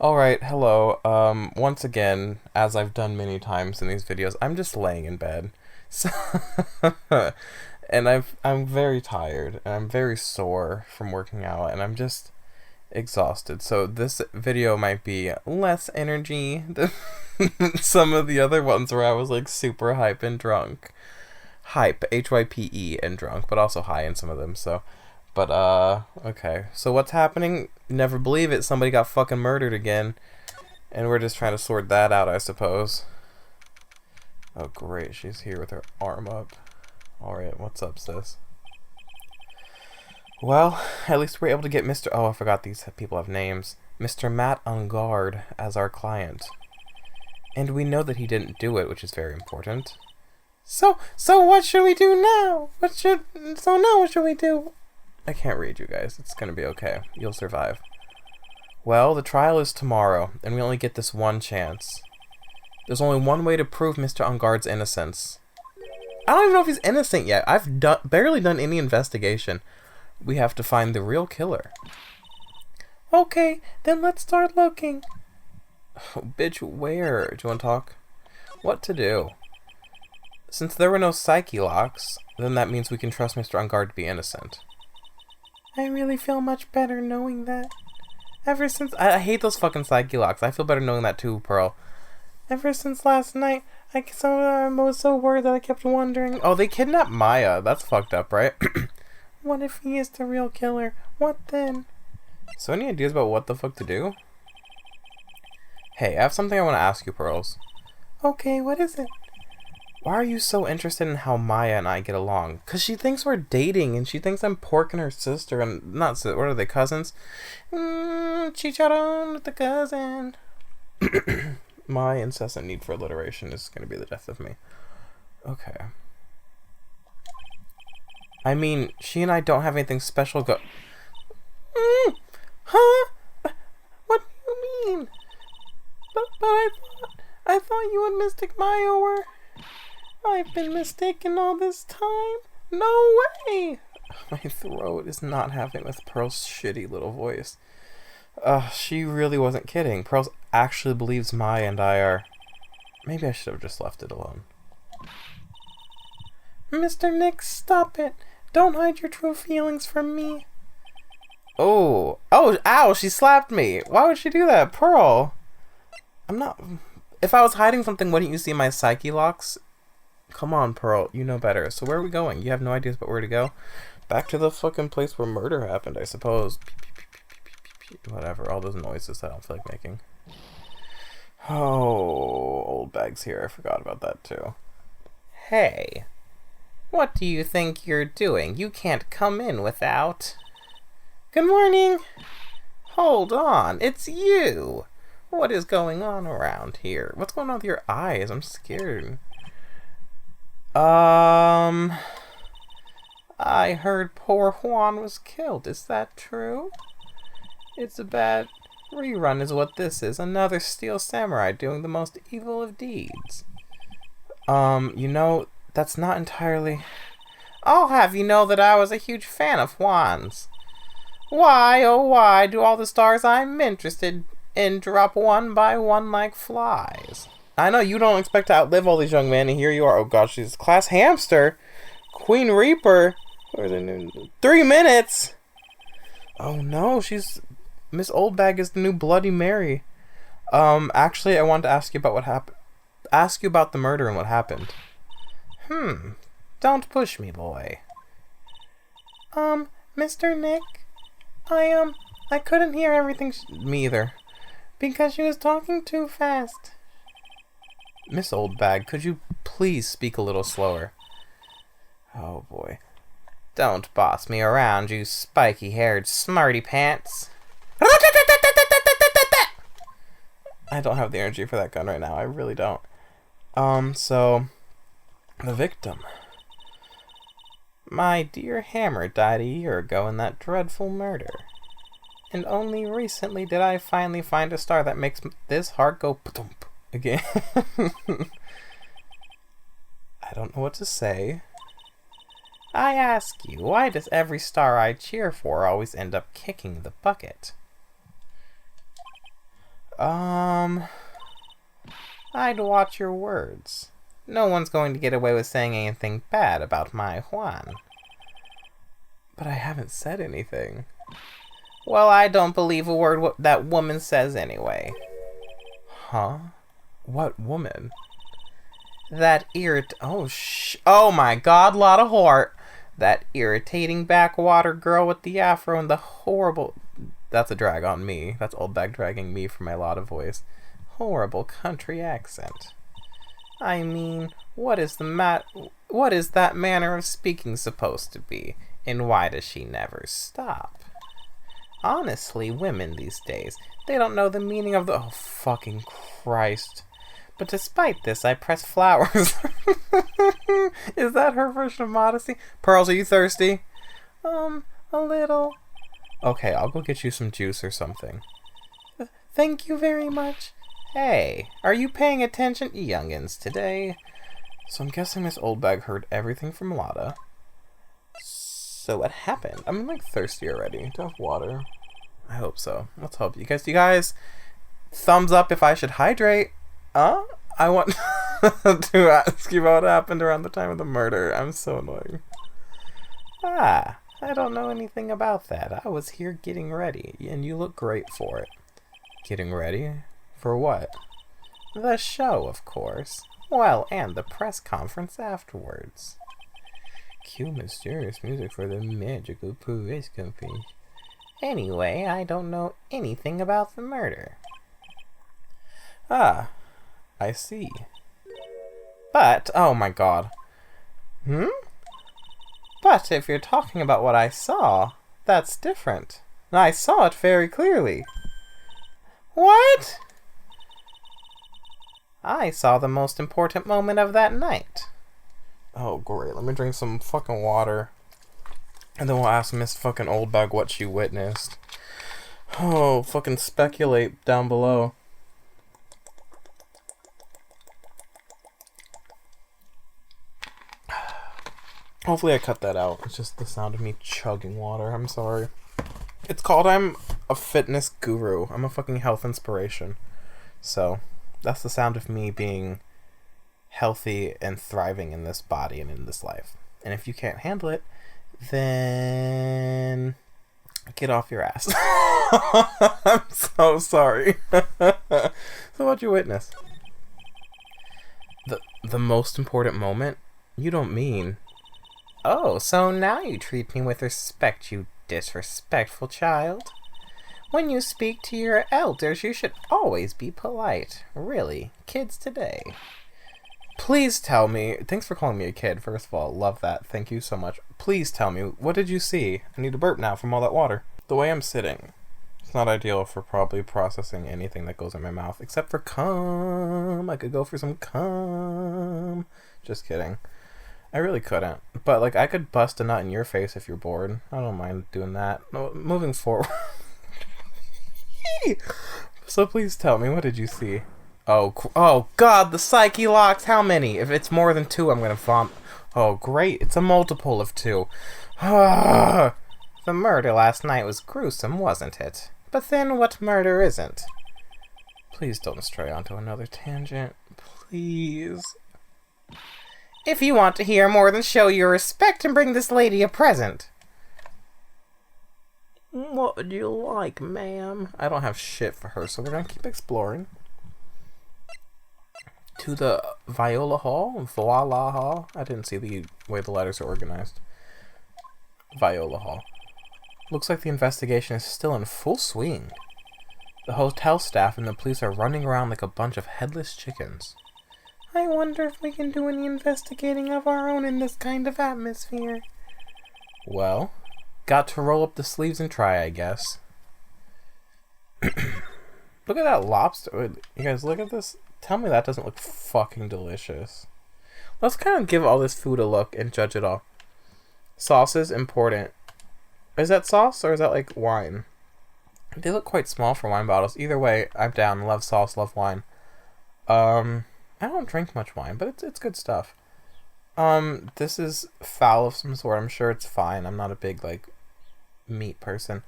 Alright, hello. Once again, as I've done many times in these videos, I'm just laying in bed. So and I'm very tired, and I'm very sore from working out, and I'm just exhausted. So this video might be less energy than some of the other ones where I was like super hype and drunk. Hype, Hype and drunk, but also high in some of them, so okay. So what's happening? Never believe it. Somebody got fucking murdered again. And we're just trying to sort that out, I suppose. Oh, great. She's here with her arm up. Alright, what's up, sis? Well, at least we're able to get Mr. Oh, I forgot these people have names. Mr. Matt on guard as our client. And we know that he didn't do it, which is very important. So what should we do now? What should we do? I can't read you guys. It's gonna be okay. You'll survive. Well, the trial is tomorrow, and we only get this one chance. There's only one way to prove Mr. Ungard's innocence. I don't even know if he's innocent yet. I've barely done any investigation. We have to find the real killer. Okay, then let's start looking. Oh, bitch, where? Do you want to talk? What to do? Since there were no psyche locks, then that means we can trust Mr. Ungard to be innocent. I really feel much better knowing that. Ever since... I hate those fucking psyche locks. I feel better knowing that too, Pearl. Ever since last night, I was so worried that I kept wondering... Oh, they kidnapped Maya. That's fucked up, right? What if he is the real killer? What then? So any ideas about what the fuck to do? Hey, I have something I want to ask you, Pearls. Okay, what is it? Why are you so interested in how Maya and I get along? Because she thinks we're dating, and she thinks I'm porking her sister, and not, what are they, cousins? Chicharron with the cousin. My incessant need for alliteration is going to be the death of me. Okay. I mean, she and I don't have anything special Huh? What do you mean? But I thought you and Mystic Maya were... I've been mistaken all this time? No way! My throat is not having with Pearl's shitty little voice. She really wasn't kidding. Pearl actually believes Maya and I are... Maybe I should have just left it alone. Mr. Nick, stop it. Don't hide your true feelings from me. Oh, ow, she slapped me. Why would she do that? Pearl! I'm not... If I was hiding something, wouldn't you see my psyche locks? Come on, Pearl, you know better. So where are we going? You have no ideas about where to go? Back to the fucking place where murder happened, I suppose. Whatever, all those noises that I don't feel like making. Oh, old bag's here. I forgot about that too. Hey, what do you think you're doing? You can't come in without... Good morning. Hold on, it's you. What is going on around here? What's going on with your eyes? I'm scared. I heard poor Juan was killed. Is that true? It's a bad rerun is what this is. Another Steel Samurai doing the most evil of deeds. You know, that's not entirely... I'll have you know that I was a huge fan of Juan's. Why, oh why, do all the stars I'm interested in drop one by one like flies? I know you don't expect to outlive all these young men, and here you are. Oh gosh, she's Class Hamster, Queen Reaper. 3 minutes. Oh no, she's Miss Oldbag is the new Bloody Mary. Actually, I wanted to ask you about what happened. Ask you about the murder and what happened. Don't push me, boy. Mr. Nick, I couldn't hear everything. Me either, because she was talking too fast. Miss Oldbag, could you please speak a little slower? Oh boy. Don't boss me around, you spiky-haired smarty pants. I don't have the energy for that gun right now. I really don't. So... The victim. My dear Hammer died a year ago in that dreadful murder. And only recently did I finally find a star that makes this heart go pa-thump again. I don't know what to say. I ask you, why does every star I cheer for always end up kicking the bucket? I'd watch your words. No one's going to get away with saying anything bad about my Juan. But I haven't said anything. Well, I don't believe a word that woman says anyway. Huh? What woman? That oh my god, Lada Hall. That irritating backwater girl with the afro and the horrible... That's a drag on me. That's old bag dragging me for my Lada voice. Horrible country accent. I mean, what is that manner of speaking supposed to be? And why does she never stop? Honestly, women these days, they don't know the meaning of the... Oh, fucking Christ. But despite this, I press flowers. Is that her version of modesty? Pearls, are you thirsty? A little. Okay, I'll go get you some juice or something. Thank you very much. Hey, are you paying attention, youngins, today? So I'm guessing Miss Oldbag heard everything from Lada. So what happened? I'm like thirsty already. Do I have water? I hope so. Let's hope. You guys, thumbs up if I should hydrate. I want to ask you about what happened around the time of the murder. I'm so annoying. I don't know anything about that. I was here getting ready, and you look great for it. Getting ready? For what? The show, of course. Well, and the press conference afterwards. Cue mysterious music for the magical press conference. Anyway, I don't know anything about the murder. I see. But, oh my god. But if you're talking about what I saw, that's different. And I saw it very clearly. What? I saw the most important moment of that night. Oh, great. Let me drink some fucking water. And then we'll ask Miss fucking Oldbag what she witnessed. Oh, fucking speculate down below. Hopefully I cut that out. It's just the sound of me chugging water. I'm sorry. It's called I'm a fitness guru. I'm a fucking health inspiration. So, that's the sound of me being healthy and thriving in this body and in this life. And if you can't handle it, then get off your ass. I'm so sorry. So what'd you witness? The most important moment? You don't mean... Oh, so now you treat me with respect, you disrespectful child. When you speak to your elders, you should always be polite. Really, kids today. Please tell me... Thanks for calling me a kid, first of all. Love that. Thank you so much. Please tell me, what did you see? I need to burp now from all that water. The way I'm sitting, it's not ideal for probably processing anything that goes in my mouth, except for cum. I could go for some cum. Just kidding. I really couldn't. But, like, I could bust a nut in your face if you're bored. I don't mind doing that. No, moving forward. So please tell me, what did you see? Oh, God, the psyche locks. How many? If it's more than 2, I'm gonna vomit. Oh, great. It's a multiple of 2. The murder last night was gruesome, wasn't it? But then what murder isn't? Please don't stray onto another tangent. Please. If you want to hear more, then show your respect and bring this lady a present. What would you like, ma'am? I don't have shit for her, so we're gonna keep exploring. To the Viola Hall? Viola Hall? I didn't see the way the letters are organized. Viola Hall. Looks like the investigation is still in full swing. The hotel staff and the police are running around like a bunch of headless chickens. I wonder if we can do any investigating of our own in this kind of atmosphere. Well, got to roll up the sleeves and try, I guess. Look at that lobster. You guys, look at this. Tell me that doesn't look fucking delicious. Let's kind of give all this food a look and judge it all. Sauce is important. Is that sauce or is that like wine? They look quite small for wine bottles. Either way, I'm down. Love sauce, love wine. I don't drink much wine, but it's good stuff. This is fowl of some sort. I'm sure it's fine. I'm not a big, like, meat person.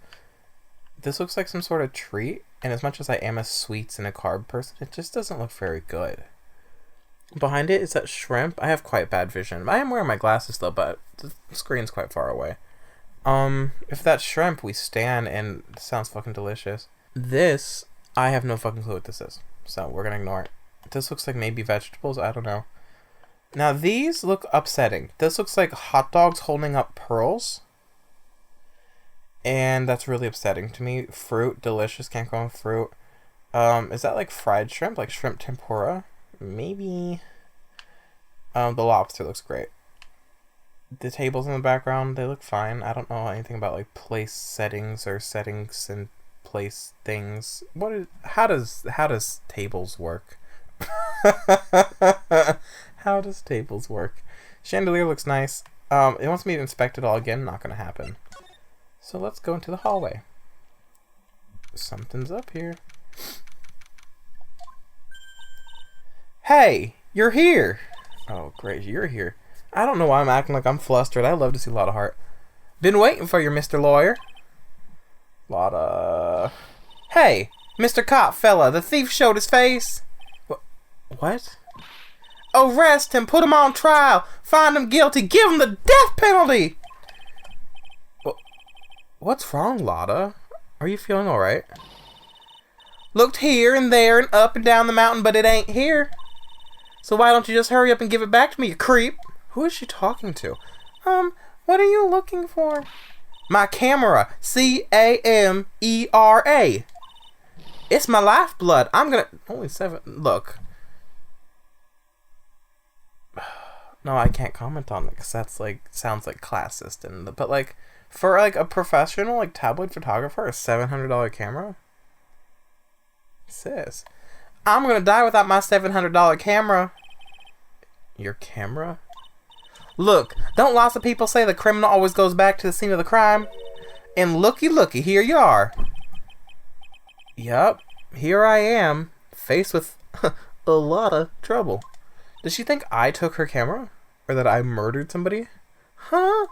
This looks like some sort of treat, and as much as I am a sweets and a carb person, it just doesn't look very good. Behind it is that shrimp. I have quite bad vision. I am wearing my glasses though, but the screen's quite far away. If that's shrimp, we stand, and it sounds fucking delicious. This, I have no fucking clue what this is, so we're gonna ignore it. This looks like maybe vegetables, I don't know. Now these look upsetting. This looks like hot dogs holding up pearls. And that's really upsetting to me. Fruit, delicious, can't go on fruit. Is that like fried shrimp? Like shrimp tempura? Maybe. The lobster looks great. The tables in the background, they look fine. I don't know anything about like place settings or settings and place things. How does tables work? How does tables work? Chandelier looks nice. It wants me to inspect it all again. Not gonna happen. So let's go into the hallway. Something's up here. Hey, you're here. Oh, great, you're here. I don't know why I'm acting like I'm flustered. I love to see Lada Heart. Been waiting for you, Mr. Lawyer. Lada. Hey, Mr. Cop fella, the thief showed his face. What? Arrest him, put him on trial, find him guilty, give him the death penalty. What's wrong, Lada? Are you feeling alright? Looked here and there and up and down the mountain, but it ain't here. So why don't you just hurry up and give it back to me, you creep? Who is she talking to? What are you looking for? My camera. C-A-M-E-R-A. It's my lifeblood. I'm gonna... Only 7... Look. No, I can't comment on it because that's like... Sounds like classist. But like... For like a professional like tabloid photographer, a $700 camera? Sis. I'm gonna die without my $700 camera. Your camera? Look, don't lots of people say the criminal always goes back to the scene of the crime? And looky, here you are. Yup, here I am, faced with a lot of trouble. Does she think I took her camera? Or that I murdered somebody? Huh?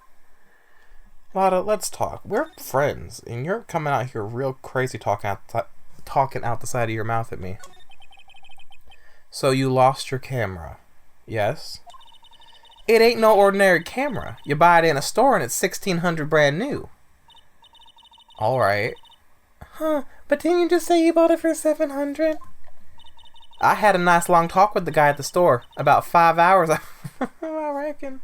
Lada, let's talk. We're friends, and you're coming out here real crazy talking out the side of your mouth at me. So you lost your camera, yes? It ain't no ordinary camera. You buy it in a store and it's $1,600 brand new. Alright. Huh, but didn't you just say you bought it for $700? I had a nice long talk with the guy at the store. About 5 hours, I reckon.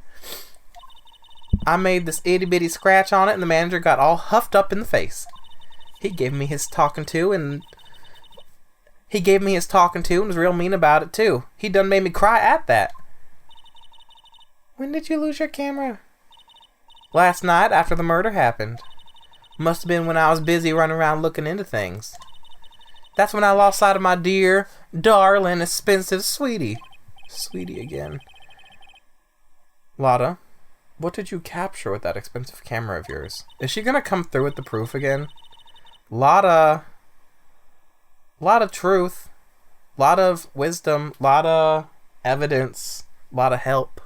I made this itty bitty scratch on it and the manager got all huffed up in the face. He gave me his talking to and was real mean about it too. He done made me cry at that. When did you lose your camera? Last night after the murder happened. Must have been when I was busy running around looking into things. That's when I lost sight of my dear, darling, expensive sweetie. Sweetie again. Lada, what did you capture with that expensive camera of yours? Is she gonna come through with the proof again? Lot of truth, lot of wisdom, lot of evidence, lot of help.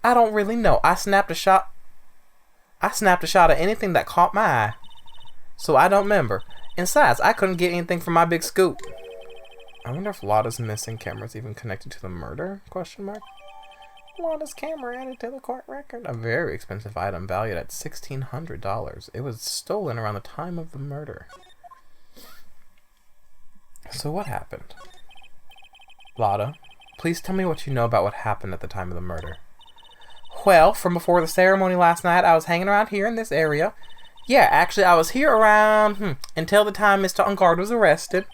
I don't really know. I snapped a shot of anything that caught my eye. So I don't remember. And besides, I couldn't get anything from my big scoop. I wonder if Lada's missing camera is even connected to the murder? Question mark. Lada's camera added to the court record. A very expensive item valued at $1,600. It was stolen around the time of the murder. So what happened? Lada, please tell me what you know about what happened at the time of the murder. Well, from before the ceremony last night, I was hanging around here in this area. Yeah, actually, I was here around until the time Mr. Ungard was arrested.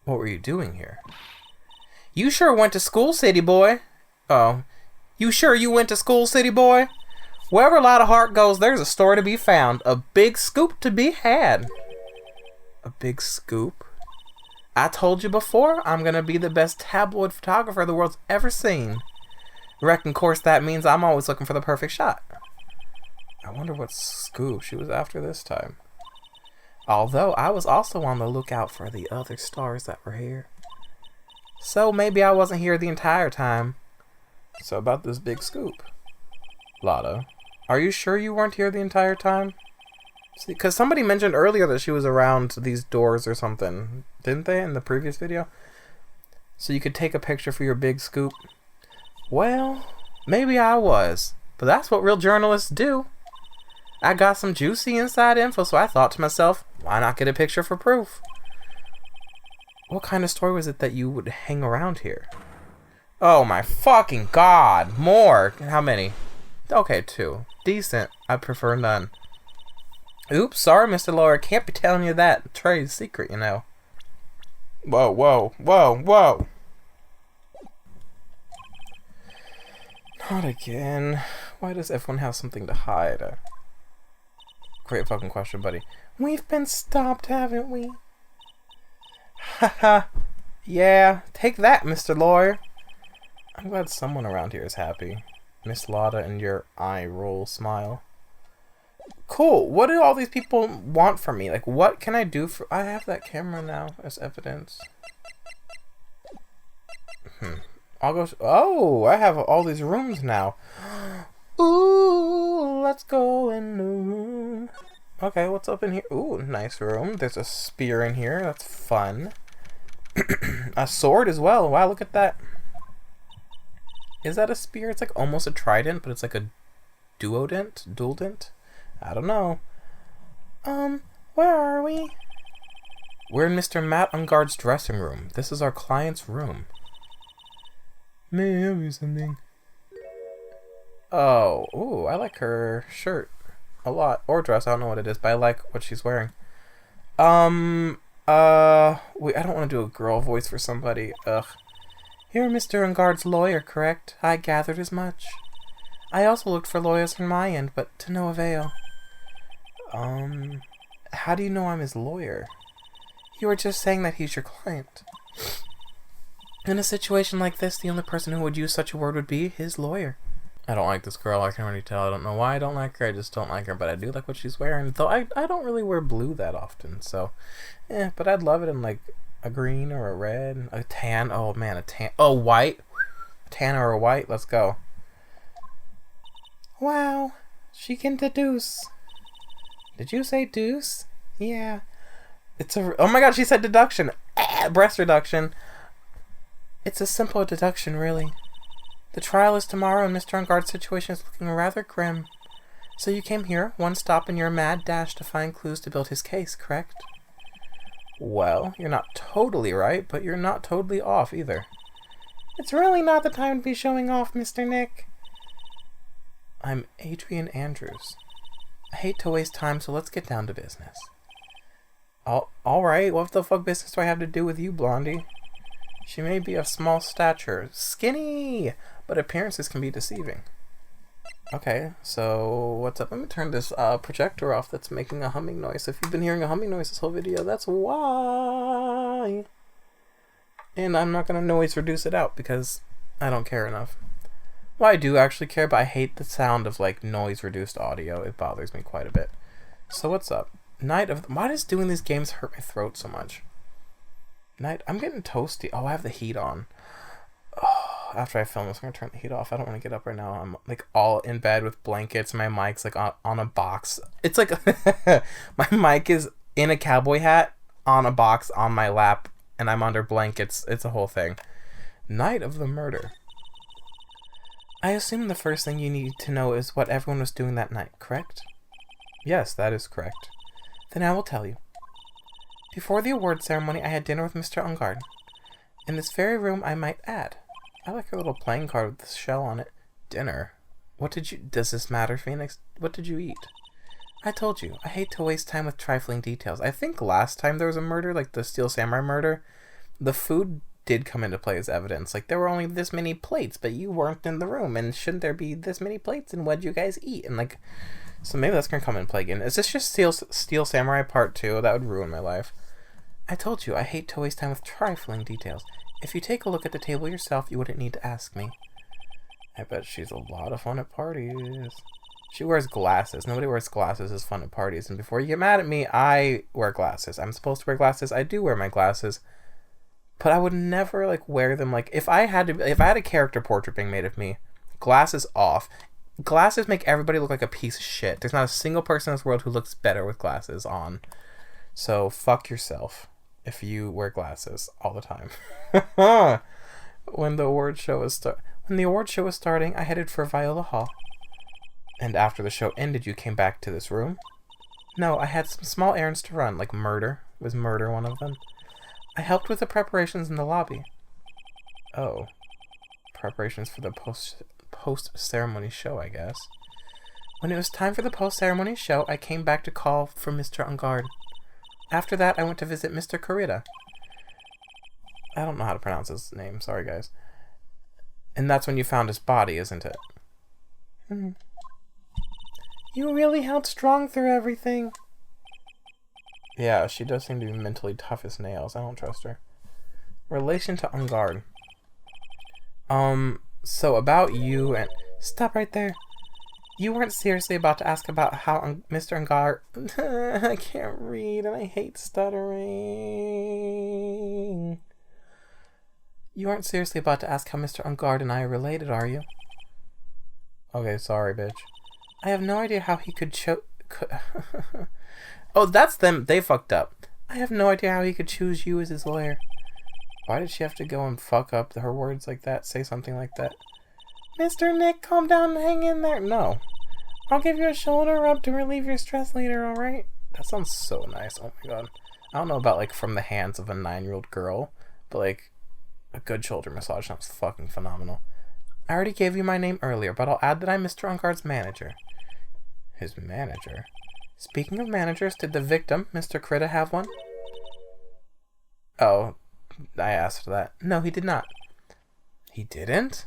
What were you doing here? You sure went to school, city boy. Oh, you sure you went to school, city boy? Wherever Lada Heart goes, there's a story to be found. A big scoop to be had. A big scoop? I told you before, I'm gonna be the best tabloid photographer the world's ever seen. Reckon, of course, that means I'm always looking for the perfect shot. I wonder what scoop she was after this time. Although, I was also on the lookout for the other stars that were here. So, maybe I wasn't here the entire time. So, about this big scoop. Lada, are you sure you weren't here the entire time? Because somebody mentioned earlier that she was around these doors or something. Didn't they, in the previous video? So you could take a picture for your big scoop. Well, maybe I was. But that's what real journalists do. I got some juicy inside info, so I thought to myself, why not get a picture for proof? What kind of story was it that you would hang around here? Oh my fucking god! More! How many? Okay, 2. Decent. I prefer none. Oops, sorry, Mr. Lawyer. Can't be telling you that. Trade secret, you know. Whoa, whoa, whoa, whoa! Not again. Why does everyone have something to hide? Great fucking question, buddy. We've been stopped, haven't we? Haha. Yeah, take that, Mr. Lawyer. I'm glad someone around here is happy. Miss Lada and your eye roll smile. Cool. What do all these people want from me? Like, what can I do for... I have that camera now as evidence. I'll go... Oh, I have all these rooms now. Ooh, let's go in the room. Okay, what's up in here? Ooh, nice room. There's a spear in here. That's fun. A sword as well. Wow, look at that. Is that a spear? It's like almost a trident, but it's like a duodent? I don't know. Where are we? We're in Mr. Matt Unguard's dressing room. This is our client's room. May I have you something? Oh, ooh, I like her shirt a lot. Or dress, I don't know what it is, but I like what she's wearing. Wait, I don't want to do a girl voice for somebody. Ugh. You're Mr. Unguard's lawyer, correct? I gathered as much. I also looked for lawyers on my end, but to no avail. How do you know I'm his lawyer? You were just saying that he's your client. In a situation like this, the only person who would use such a word would be his lawyer. I don't like this girl, I can already tell. I don't know why I don't like her, I just don't like her, but I do like what she's wearing. Though I don't really wear blue that often, so... but I'd love it in, like, a green or a red, a tan. Oh, man, a tan. Oh, white. A tan or a white. Let's go. Wow. She can deduce. Did you say deuce? Yeah. It's a... Oh, my God, she said deduction. Breast reduction. It's a simple deduction, really. The trial is tomorrow, and Mr. Unguard's situation is looking rather grim. So you came here, one stop in your mad dash to find clues to build his case, correct? Well, you're not totally right, but you're not totally off either. It's really not the time to be showing off, Mr. Nick. I'm Adrian Andrews. I hate to waste time, so let's get down to business. Alright, what the fuck business do I have to do with you, Blondie? She may be of small stature, skinny, but appearances can be deceiving. Okay, so what's up? Let me turn this projector off that's making a humming noise. If you've been hearing a humming noise this whole video, that's why. And I'm not going to noise reduce it out because I don't care enough. Well, I do actually care, but I hate the sound of like noise reduced audio. It bothers me quite a bit. So what's up? Why does doing these games hurt my throat so much? I'm getting toasty. Oh, I have the heat on. Oh, after I film this, I'm gonna turn the heat off. I don't want to get up right now. I'm like all in bed with blankets. My mic's like on a box. It's like my mic is in a cowboy hat on a box on my lap, and I'm under blankets. It's a whole thing. Night of the murder. I assume the first thing you need to know is what everyone was doing that night, correct? Yes, that is correct. Then I will tell you. Before the award ceremony, I had dinner with Mr. Ungard. In this very room, I might add. I like your little playing card with the shell on it. Dinner? Does this matter, Phoenix? What did you eat? I told you, I hate to waste time with trifling details. I think last time there was a murder, like the Steel Samurai murder, the food did come into play as evidence. Like, there were only this many plates, but you weren't in the room, and shouldn't there be this many plates, and what'd you guys eat? And, like, so maybe that's gonna come and play again. Is this just Steel Samurai Part 2? That would ruin my life. I told you, I hate to waste time with trifling details. If you take a look at the table yourself, you wouldn't need to ask me. I bet she's a lot of fun at parties. She wears glasses. Nobody wears glasses as fun at parties. And before you get mad at me, I wear glasses. I'm supposed to wear glasses. I do wear my glasses. But I would never, like, wear them, like, if I had a character portrait being made of me, glasses off, glasses make everybody look like a piece of shit. There's not a single person in this world who looks better with glasses on. So fuck yourself if you wear glasses all the time. When the award show was starting, I headed for Viola Hall. And after the show ended, you came back to this room? No, I had some small errands to run, like murder. Was murder one of them? I helped with the preparations in the lobby. Oh. Preparations for the post-ceremony show, I guess. When it was time for the post-ceremony show, I came back to call for Mr. Ungard. After that, I went to visit Mr. Kurita. I don't know how to pronounce his name. Sorry, guys. And that's when you found his body, isn't it? You really held strong through everything. Yeah, she does seem to be mentally tough as nails. I don't trust her. Relation to Ungard. So about you and... Stop right there. You weren't seriously about to ask about how Mr. Ungard... I can't read and I hate stuttering. You aren't seriously about to ask how Mr. Ungard and I are related, are you? Okay, sorry, bitch. I have no idea how he could Oh, that's them. They fucked up. I have no idea how he could choose you as his lawyer. Why did she have to go and fuck up her words like that? Say something like that. Mr. Nick, calm down and hang in there. No. I'll give you a shoulder rub to relieve your stress later, alright? That sounds so nice. Oh my god. I don't know about, like, from the hands of a 9-year-old girl, but, like, a good shoulder massage sounds fucking phenomenal. I already gave you my name earlier, but I'll add that I'm Mr. Ungard's manager. His manager? Speaking of managers, did the victim, Mr. Kurita, have one? Oh, I asked that. No, he did not. He didn't?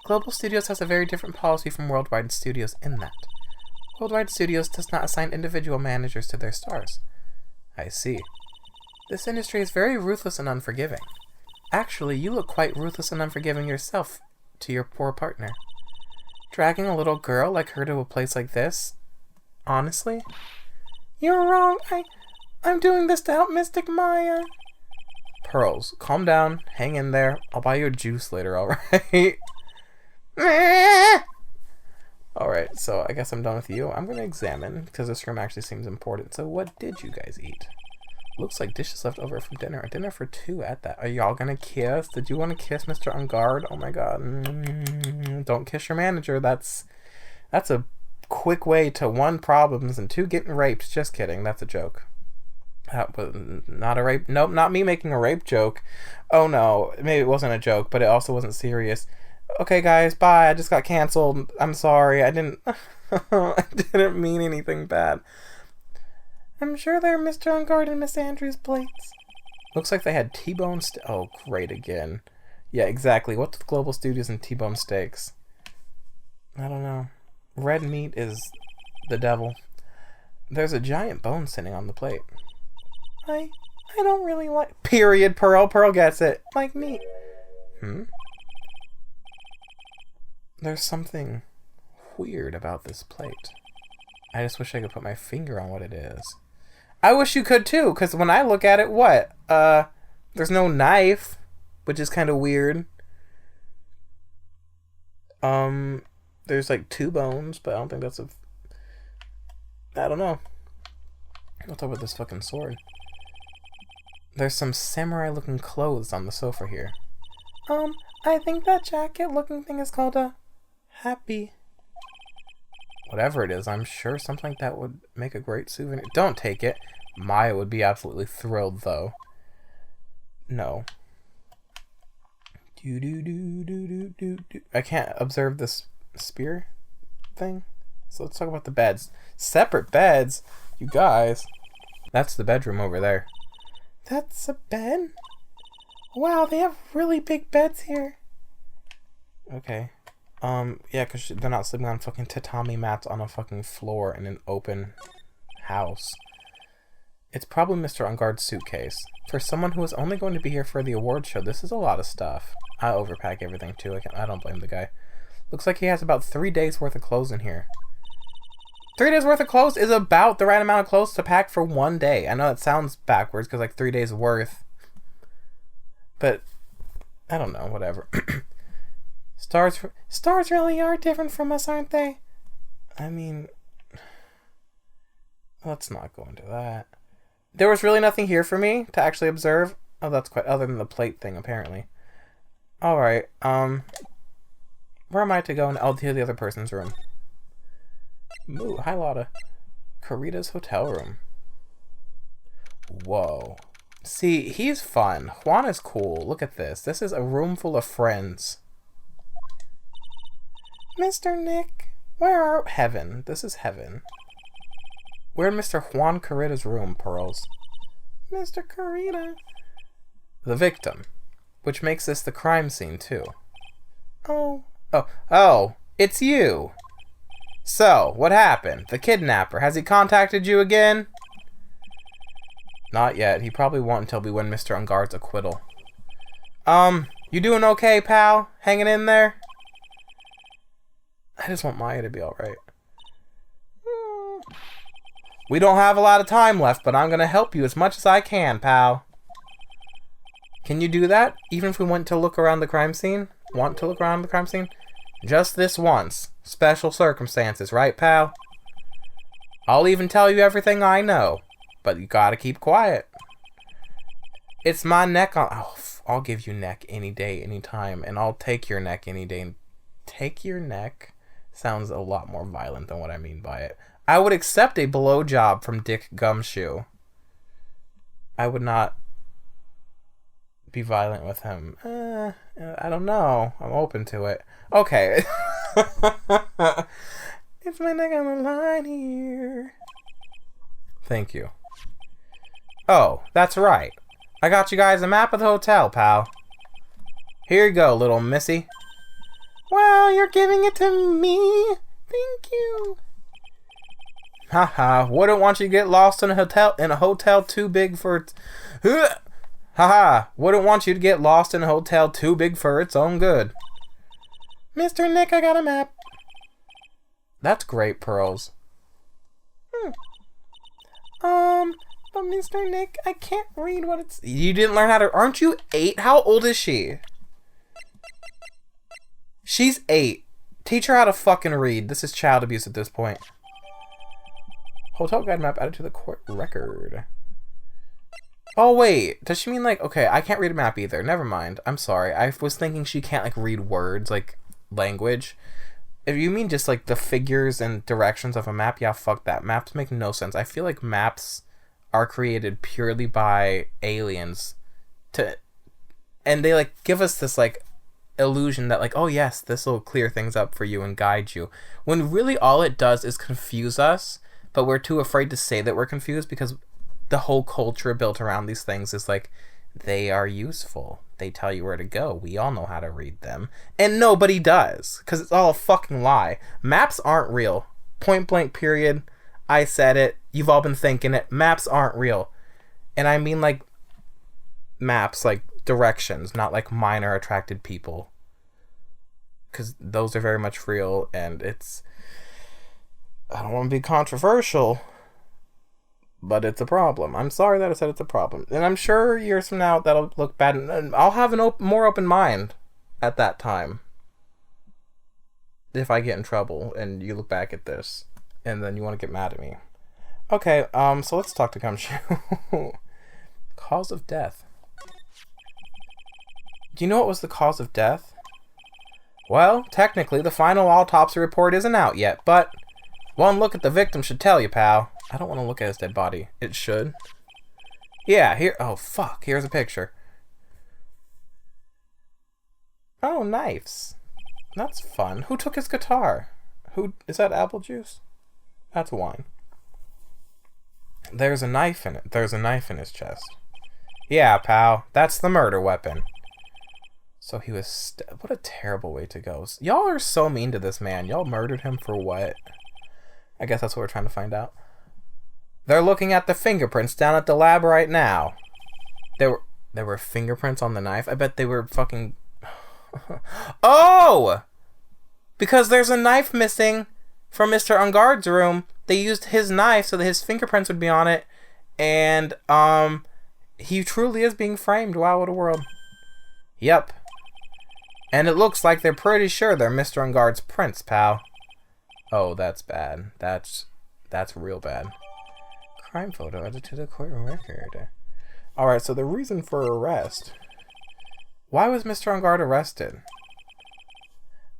Global Studios has a very different policy from Worldwide Studios in that. Worldwide Studios does not assign individual managers to their stars. I see. This industry is very ruthless and unforgiving. Actually, you look quite ruthless and unforgiving yourself to your poor partner. Dragging a little girl like her to a place like this? Honestly? You're wrong. I'm doing this to help Mystic Maya. Pearls, calm down. Hang in there. I'll buy you a juice later, alright? Alright, so I guess I'm done with you. I'm going to examine, because this room actually seems important. So what did you guys eat? Looks like dishes left over from dinner. A dinner for 2 at that. Are y'all gonna kiss? Did you want to kiss Mr. Ungard? Oh my god. Don't kiss your manager. That's a quick way to 1, problems, and 2, getting raped. Just kidding. That's a joke. That was not a rape. Nope, not me making a rape joke. Oh no. Maybe it wasn't a joke, but it also wasn't serious. Okay guys, bye. I just got canceled. I'm sorry. I didn't I didn't mean anything bad. I'm sure they're Mr. Ungard and Miss Andrews' plates. Looks like they had T-bone oh, great again. Yeah, exactly. What's with Global Studios and T-bone steaks? I don't know. Red meat is the devil. There's a giant bone sitting on the plate. I don't really like... Period, Pearl. Pearl gets it. Like meat. There's something weird about this plate. I just wish I could put my finger on what it is. I wish you could too, because when I look at it, what? There's no knife, which is kind of weird. There's like 2 bones, but I don't think that's a... I don't know. What's up with this fucking sword? There's some samurai-looking clothes on the sofa here. I think that jacket-looking thing is called a happy. Whatever it is, I'm sure something like that would make a great souvenir. Don't take it. Maya would be absolutely thrilled, though. No. I can't observe this spear thing. So let's talk about the beds. Separate beds? You guys. That's the bedroom over there. That's a bed? Wow, they have really big beds here. Okay. Yeah, because they're not sleeping on fucking tatami mats on a fucking floor in an open house. It's probably Mr. Ungard's suitcase. For someone who is only going to be here for the award show, this is a lot of stuff. I overpack everything too. I don't blame the guy. Looks like he has about 3 days worth of clothes in here. 3 days worth of clothes is about the right amount of clothes to pack for 1 day. I know it sounds backwards because like 3 days worth. But I don't know, whatever. Stars really are different from us, aren't they? I mean, let's not go into that. There was really nothing here for me to actually observe. Oh, that's quite other than the plate thing, apparently. Alright, where am I to go? Oh, to the other person's room. Ooh, hi, Lada. Karita's hotel room. Whoa. See, he's fun. Juan is cool. Look at this. This is a room full of friends. Mr. Nick, where are... Heaven. This is heaven. We're in Mr. Juan Karita's room, Pearls. Mr. Karita. The victim. Which makes this the crime scene, too. Oh, it's you. So, what happened? The kidnapper, has he contacted you again? Not yet. He probably won't until we win Mr. Ungard's acquittal. You doing okay, pal? Hanging in there? I just want Maya to be alright. We don't have a lot of time left, but I'm gonna help you as much as I can, pal. Can you do that? Even if we want to look around the crime scene? Want to look around the crime scene? Just this once. Special circumstances, right, pal? I'll even tell you everything I know. But you gotta keep quiet. It's my neck on... Oh, I'll give you neck any day, any time. And I'll take your neck any day. Take your neck sounds a lot more violent than what I mean by it. I would accept a blowjob from Dick Gumshoe. I would not be violent with him. I don't know. I'm open to it. Okay. It's my neck on the line here. Thank you. Oh, that's right. I got you guys a map of the hotel, pal. Here you go, little missy. Wow, you're giving it to me? Thank you. Haha, wouldn't want you to get lost in a hotel too big for its... Haha, wouldn't want you to get lost in a hotel too big for its own good. Mr. Nick, I got a map. That's great, Pearls. But Mr. Nick, I can't read what it's... You didn't learn how to... Aren't you 8? How old is she? She's 8. Teach her how to fucking read. This is child abuse at this point. Hotel guide map added to the court record. Oh, wait. Does she mean, like... Okay, I can't read a map either. Never mind. I'm sorry. I was thinking she can't, like, read words, like, language. If you mean just, like, the figures and directions of a map, yeah, fuck that. Maps make no sense. I feel like maps are created purely by aliens and they, like, give us this, like, illusion that, like, oh, yes, this will clear things up for you and guide you. When really all it does is confuse us, but we're too afraid to say that we're confused because the whole culture built around these things is, like, they are useful. They tell you where to go. We all know how to read them. And nobody does, because it's all a fucking lie. Maps aren't real. Point blank, period. I said it. You've all been thinking it. Maps aren't real. And I mean, like, maps, like, directions, not like minor attracted people. Because those are very much real, and it's... I don't want to be controversial, but it's a problem. I'm sorry that I said it's a problem. And I'm sure years from now that'll look bad, and I'll have a more open mind at that time. If I get in trouble, and you look back at this, and then you want to get mad at me. Okay, so let's talk to Gumshoe. Cause of death. Do you know what was the cause of death? Well, technically, the final autopsy report isn't out yet, but one look at the victim should tell you, pal. I don't want to look at his dead body. It should. Yeah, here... Oh, fuck. Here's a picture. Oh, knives. That's fun. Who took his guitar? Who... Is that apple juice? That's wine. There's a knife in it. There's a knife in his chest. Yeah, pal. That's the murder weapon. So he was... What a terrible way to go. Y'all are so mean to this man. Y'all murdered him for what? I guess that's what we're trying to find out. They're looking at the fingerprints down at the lab right now. There were fingerprints on the knife? I bet they were fucking... Oh! Because there's a knife missing from Mr. Ungard's room. They used his knife so that his fingerprints would be on it. And, he truly is being framed. Wow, what a world. Yep. And it looks like they're pretty sure they're Mr. Ungard's prints, pal. Oh, that's bad. That's real bad. Crime photo added to the court record. Alright, so the reason for arrest. Why was Mr. Ungard arrested?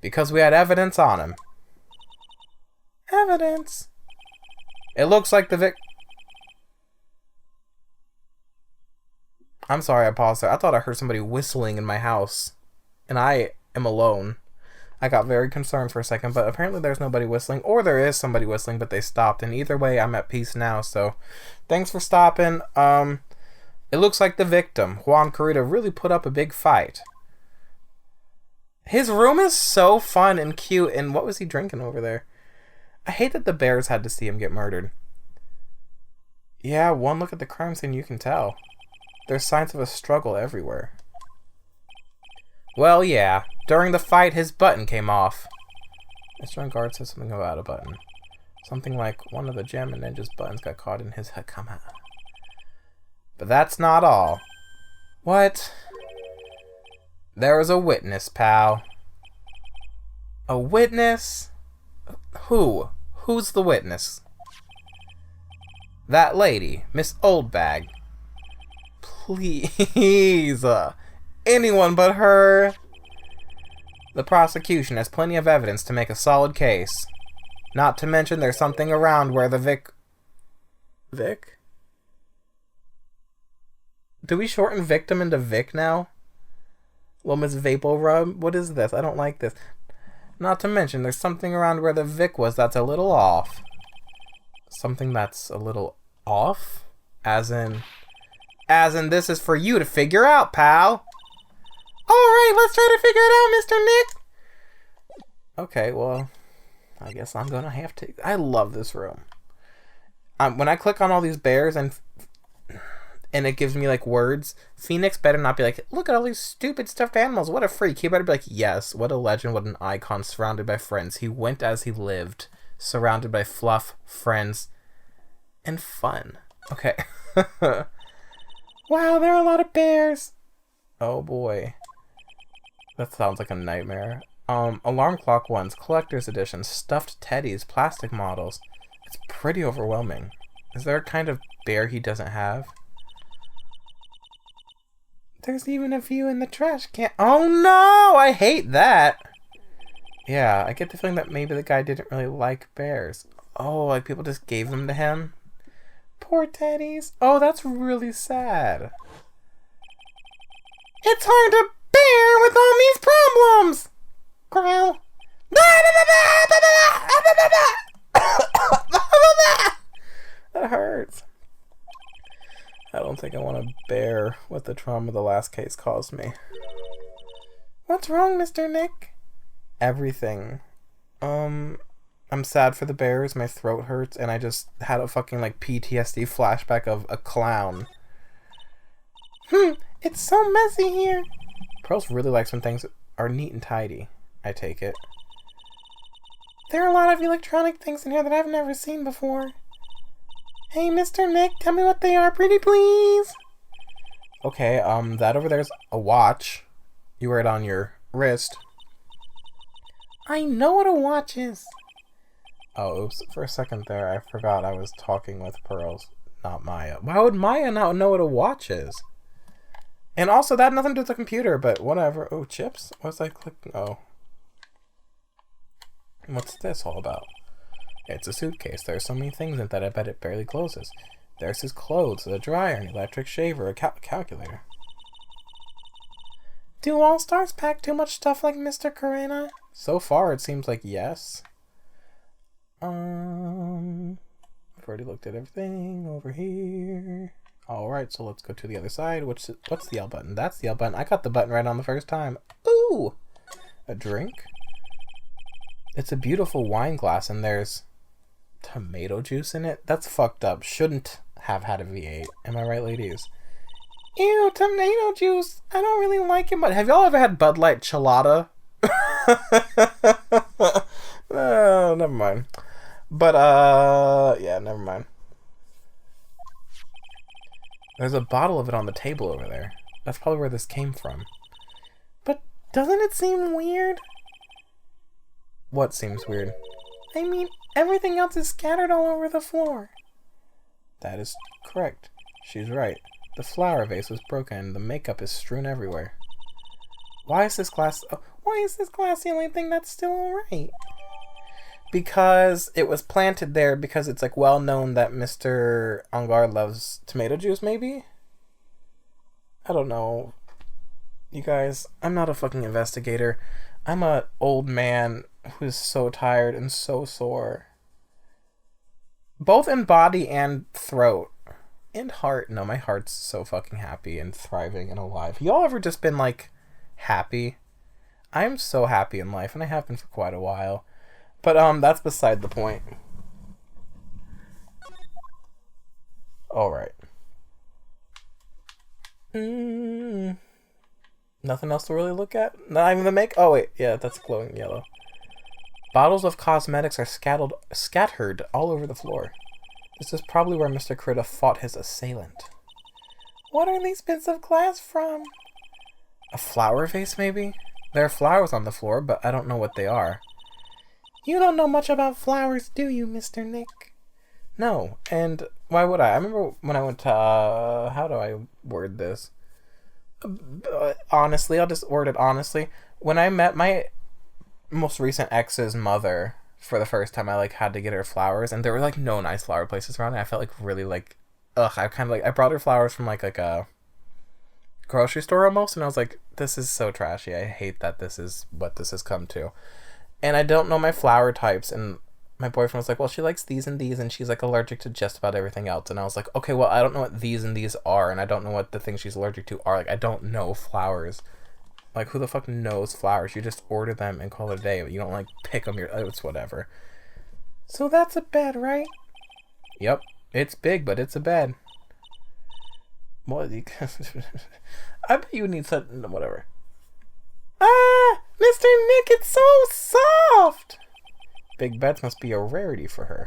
Because we had evidence on him. Evidence? It looks like the I'm sorry, I paused there. I thought I heard somebody whistling in my house. And I am alone. I got very concerned for a second, but apparently there's nobody whistling. Or there is somebody whistling, but they stopped. And either way, I'm at peace now, so thanks for stopping. It looks like the victim, Juan Carita, really put up a big fight. His room is so fun and cute, and what was he drinking over there? I hate that the bears had to see him get murdered. Yeah, one look at the crime scene, you can tell. There's signs of a struggle everywhere. Well, yeah. During the fight, his button came off. Mr. Ungard says something about a button. Something like one of the Gem and Ninja's buttons got caught in his hakama. But that's not all. What? There was a witness, pal. A witness? Who? Who's the witness? That lady, Miss Oldbag. Please. Anyone but her. The prosecution has plenty of evidence to make a solid case. Not to mention there's something around where the Vic? Do we shorten victim into Vic now? Little Miss Vapo Rub? What is this? I don't like this. Not to mention there's something around where the Vic was that's a little off. Something that's a little off? As in this is for you to figure out, pal. Alright, let's try to figure it out, Mr. Nick. Okay, well, I guess I'm gonna have to. I love this room. When I click on all these bears and it gives me like words, Phoenix better not be like, look at all these stupid stuffed animals, what a freak. He better be like, yes, what a legend, what an icon, surrounded by friends. He went as he lived, surrounded by fluff, friends, and fun. Okay. Wow, there are a lot of bears. Oh boy. That sounds like a nightmare. Alarm clock ones, collector's edition, stuffed teddies, plastic models. It's pretty overwhelming. Is there a kind of bear he doesn't have? There's even a few in the trash can. Oh no! I hate that! Yeah, I get the feeling that maybe the guy didn't really like bears. Oh, like people just gave them to him? Poor teddies. Oh, that's really sad. It's hard to bear with all these problems! Growl. That hurts. I don't think I want to bear what the trauma the last case caused me. What's wrong, Mr. Nick? Everything. I'm sad for the bears, my throat hurts, and I just had a fucking, like, PTSD flashback of a clown. It's so messy here. Pearls really likes when things are neat and tidy, I take it. There are a lot of electronic things in here that I've never seen before. Hey, Mr. Nick, tell me what they are, pretty please. Okay, that over there's a watch. You wear it on your wrist. I know what a watch is. Oh, oops. For a second there, I forgot I was talking with Pearls, not Maya. Why would Maya not know what a watch is? And also, that had nothing to do with the computer, but whatever. Oh, chips? What's I clicking? Oh. What's this all about? It's a suitcase. There's so many things in it that I bet it barely closes. There's his clothes, a dryer, an electric shaver, a calculator. Do All-Stars pack too much stuff like Mr. Carena? So far, it seems like yes. I've already looked at everything over here. Alright, so let's go to the other side. What's the L button? That's the L button. I got the button right on the first time. Ooh! A drink? It's a beautiful wine glass, and there's tomato juice in it? That's fucked up. Shouldn't have had a V8. Am I right, ladies? Ew, tomato juice. I don't really like it, but have y'all ever had Bud Light Chelada? Never mind. But, yeah, never mind. There's a bottle of it on the table over there. That's probably where this came from. But Doesn't it seem weird? What seems weird? I mean, everything else is scattered all over the floor. That is correct. She's right. The flower vase was broken and the makeup is strewn everywhere. Why is this glass the only thing that's still alright? Because it was planted there because it's like well known that Mr. Angar loves tomato juice, maybe? I don't know. You guys, I'm not a fucking investigator. I'm a old man who's so tired and so sore. Both in body and throat. And heart. No, my heart's so fucking happy and thriving and alive. Y'all ever just been like happy? I'm so happy in life and I have been for quite a while. But that's beside the point. Alright. Nothing else to really look at? Not even the make? Oh wait, yeah, that's glowing yellow. Bottles of cosmetics are scattered all over the floor. This is probably where Mr. Critta fought his assailant. What are these bits of glass from? A flower vase, maybe? There are flowers on the floor, but I don't know what they are. You don't know much about flowers, do you, Mr. Nick? No, and why would I? I remember when I went to, how do I word this? Honestly, I'll just word it honestly. When I met my most recent ex's mother for the first time, I like had to get her flowers, and there were like no nice flower places around, and I felt like really like, ugh. I kind of like I brought her flowers from like a grocery store almost, and I was like, this is so trashy. I hate that this is what this has come to, and I don't know my flower types. And my boyfriend was like, well, she likes these and these, and she's like allergic to just about everything else. And I was like, okay, well, I don't know what these and these are, and I don't know what the things she's allergic to are. Like, I don't know flowers. Like, who the fuck knows flowers? You just order them and call it a day. You don't, like, pick them. It's whatever. So that's a bed, right? Yep. It's big, but it's a bed. What? I bet you need something. Whatever. Ah! Mr. Nick, it's so soft! Big beds must be a rarity for her.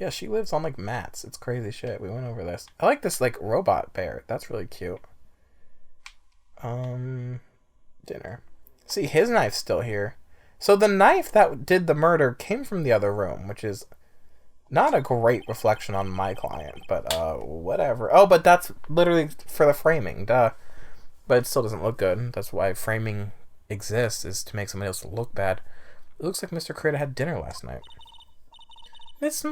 Yeah, she lives on, like, mats. It's crazy shit. We went over this. I like this, like, robot bear. That's really cute. Dinner. See, his knife's still here. So the knife that did the murder came from the other room, which is not a great reflection on my client, but whatever. Oh, but that's literally for the framing, duh. But it still doesn't look good. That's why framing exists, is to make somebody else look bad. It looks like Mr. Critter had dinner last night. This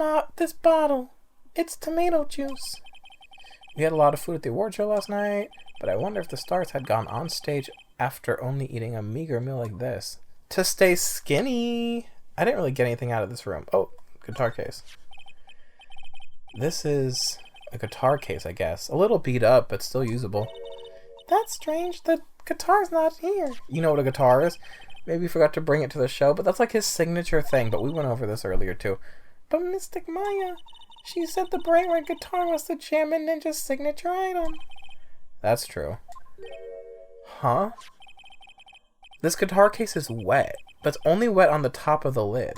bottle, it's tomato juice. We had a lot of food at the award show last night, but I wonder if the stars had gone on stage after only eating a meager meal like this. To stay skinny. I didn't really get anything out of this room. Oh, guitar case. This is a guitar case, I guess. A little beat up, but still usable. That's strange. The guitar's not here. You know what a guitar is? Maybe you forgot to bring it to the show, but that's like his signature thing. But we went over this earlier, too. But Mystic Maya, she said the bright red guitar was the Jammin' Ninja's signature item. That's true. Huh? This guitar case is wet, but it's only wet on the top of the lid.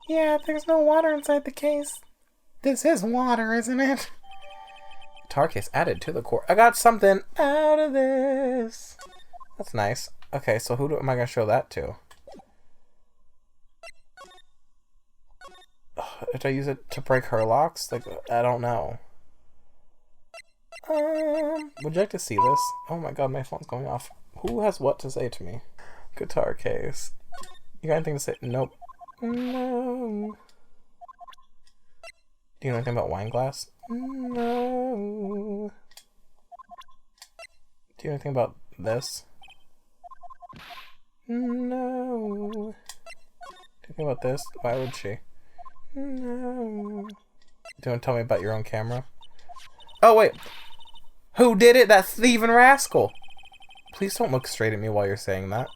Yeah, there's no water inside the case. This is water, isn't it? Guitar case added to the core. I got something out of this. That's nice. Okay, so who am I going to show that to? Did I use it to break her locks? Like, I don't know. Would you like to see this? Oh my god, my phone's going off. Who has what to say to me? Guitar case. You got anything to say? Nope. No. Do you know anything about wine glass? No. Do you know anything about this? No. Do you know anything about this? Why would she? No. Do you want to tell me about your own camera? Oh, wait. Who did it? That thieving rascal. Please don't look straight at me while you're saying that.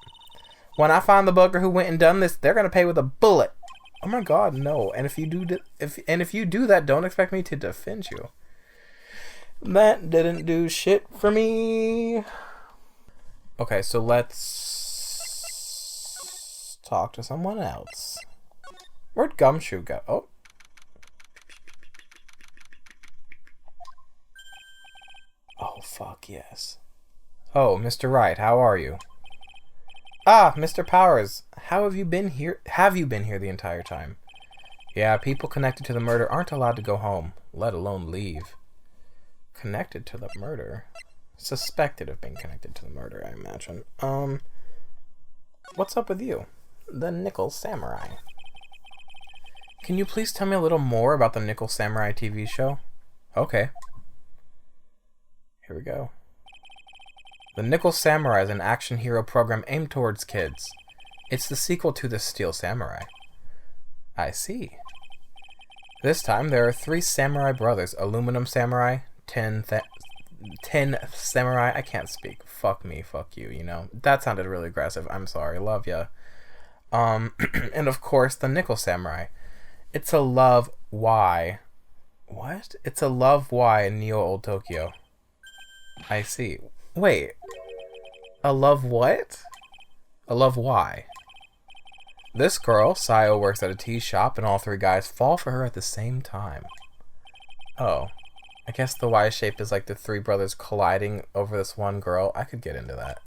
When I find the bugger who went and done this, they're gonna pay with a bullet. Oh my god, no. And if you do that, don't expect me to defend you. That didn't do shit for me. Okay, so let's talk to someone else. Where'd Gumshoe go? Oh. Oh, fuck yes. Oh, Mr. Wright, how are you? Ah, Mr. Powers, how have you been here? Have you been here the entire time? Yeah, people connected to the murder aren't allowed to go home, let alone leave. Connected to the murder? Suspected of being connected to the murder, I imagine. What's up with you? The Nickel Samurai. Can you please tell me a little more about the Nickel Samurai TV show? Okay. Here we go. The Nickel Samurai is an action hero program aimed towards kids. It's the sequel to the Steel Samurai. I see. This time there are 3 samurai brothers. Aluminum Samurai, Tin Samurai. I can't speak. Fuck me, fuck you, you know. That sounded really aggressive. I'm sorry. Love ya. And of course, the Nickel Samurai. It's a love why. What? It's a love why in Neo Old Tokyo. I see. Wait. A love what? A love why? This girl, Sayo, works at a tea shop and all 3 guys fall for her at the same time. Oh. I guess the Y shape is like the 3 brothers colliding over this one girl. I could get into that.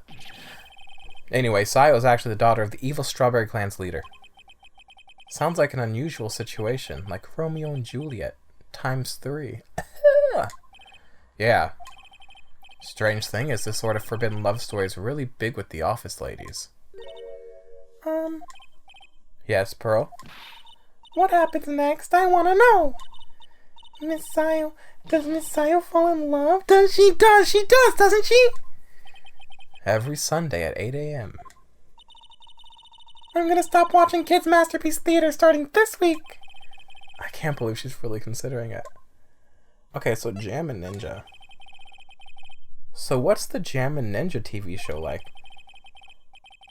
Anyway, Sayo is actually the daughter of the evil Strawberry Clan's leader. Sounds like an unusual situation, like Romeo and Juliet ×3. Yeah. Strange thing is, this sort of forbidden love story is really big with the office ladies. Yes, Pearl? What happens next? I want to know. Miss Sayo, does Miss Sayo fall in love? She does, doesn't she? Every Sunday at 8 a.m. I'm gonna stop watching Kids Masterpiece Theater starting this week. I can't believe she's really considering it. Okay, so Jammin' Ninja. So what's the Jammin' Ninja TV show like?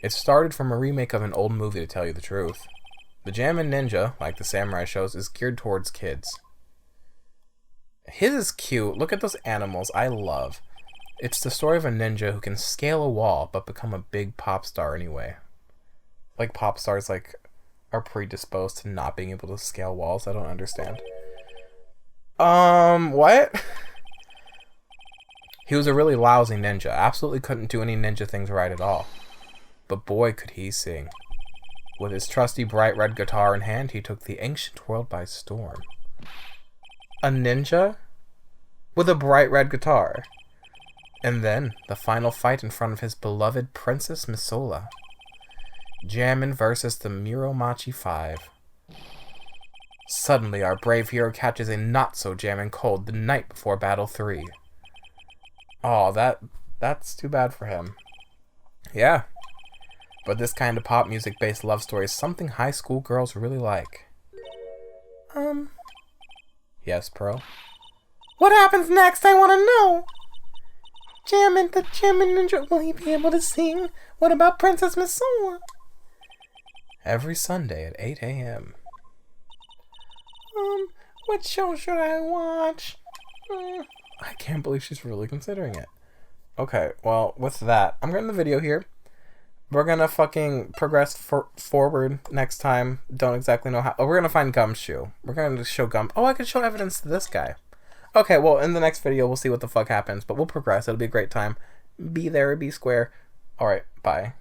It started from a remake of an old movie, to tell you the truth. The Jammin' Ninja, like the samurai shows, is geared towards kids. His is cute. Look at those animals. I love. It's the story of a ninja who can scale a wall but become a big pop star anyway. Like pop stars are predisposed to not being able to scale walls. I don't understand. What? He was a really lousy ninja. Absolutely couldn't do any ninja things right at all. But boy, could he sing. With his trusty bright red guitar in hand, he took the ancient world by storm. A ninja? With a bright red guitar. And then, the final fight in front of his beloved Princess Misola. Jammin' versus the Muromachi 5. Suddenly, our brave hero catches a not-so-jammin' cold the night before Battle 3. Aw, that's too bad for him. Yeah. But this kind of pop music-based love story is something high school girls really like. Yes, Pearl? What happens next? I want to know. The Jammin' Ninja, will he be able to sing? What about Princess Misola? Every Sunday at 8 a.m. What show should I watch? I can't believe she's really considering it. Okay, well, with that, I'm getting the video here. We're gonna fucking progress forward next time. Don't exactly know how. Oh, we're gonna find Gumshoe. We're gonna show Gum. Oh, I could show evidence to this guy. Okay, well, in the next video, we'll see what the fuck happens, but we'll progress. It'll be a great time. Be there, be square. Alright, bye.